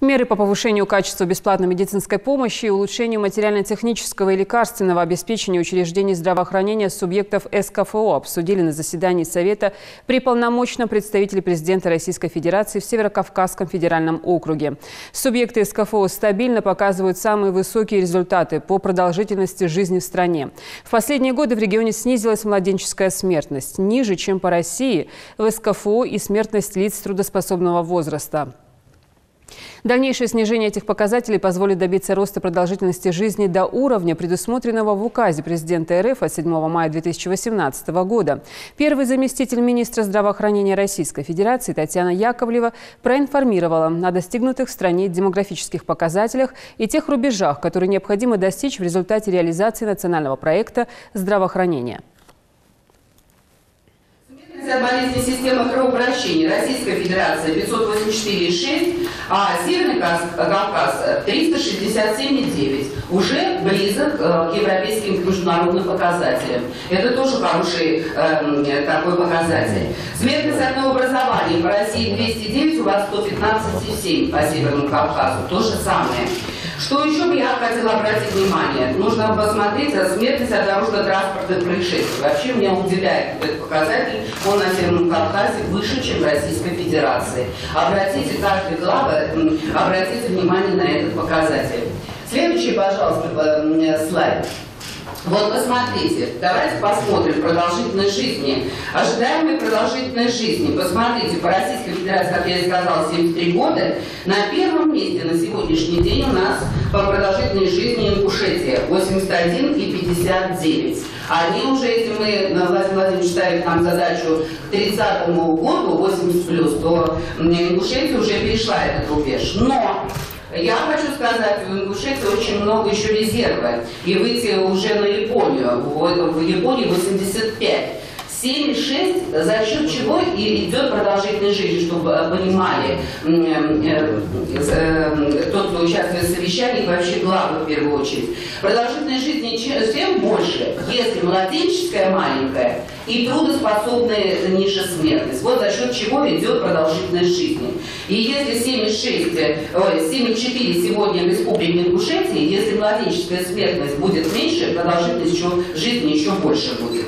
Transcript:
Меры по повышению качества бесплатной медицинской помощи и улучшению материально-технического и лекарственного обеспечения учреждений здравоохранения субъектов СКФО обсудили на заседании Совета при полномочном представителе президента Российской Федерации в Северокавказском федеральном округе. Субъекты СКФО стабильно показывают самые высокие результаты по продолжительности жизни в стране. В последние годы в регионе снизилась младенческая смертность, ниже, чем по России, в СКФО и смертность лиц трудоспособного возраста. Дальнейшее снижение этих показателей позволит добиться роста продолжительности жизни до уровня, предусмотренного в указе президента РФ от 7 мая 2018 года. Первый заместитель министра здравоохранения Российской Федерации Татьяна Яковлева проинформировала о достигнутых в стране демографических показателях и тех рубежах, которые необходимо достичь в результате реализации национального проекта здравоохранения. Болезни системы кровообращения Российской Федерации 584,6, а Северный Кавказ 367,9. Уже близок к европейским международным показателям. Это тоже хороший такой показатель. Смертность от новообразований по России 209, у вас 115,7 по Северному Кавказу. То же самое. Что еще бы я хотела обратить внимание? Нужно посмотреть смертность от дорожно-транспортных происшествий. Вообще меня удивляет этот показатель. Он на Северном Кавказе выше, чем в Российской Федерации. Обратите, каждый глава, обратите внимание на этот показатель. Следующий, пожалуйста, слайд. Вот посмотрите, давайте посмотрим продолжительность жизни. Ожидаемая продолжительность жизни. Посмотрите, по Российской Федерации, как я и сказала, 73 года. На первом месте на сегодняшний день у нас по продолжительности жизни Ингушетия 81,59. Они уже, если мы, Владимир Владимирович ставит нам задачу к 30-му году 80+, то Ингушетия уже перешла этот рубеж. Но я хочу сказать, в Ингушетии очень много еще резерва. И выйти уже на Японию. В Японии 85. 7,6, за счет чего и идет продолжительность жизни, чтобы понимали тот, кто участвует в совещании, вообще главное в первую очередь. Продолжительность жизни тем больше, если младенческая маленькая и трудоспособная ниже смертность. Вот за счет чего идет продолжительность жизни. И если 7,4 сегодня в Республике Ингушетии, если младенческая смертность будет меньше, продолжительность жизни еще больше будет.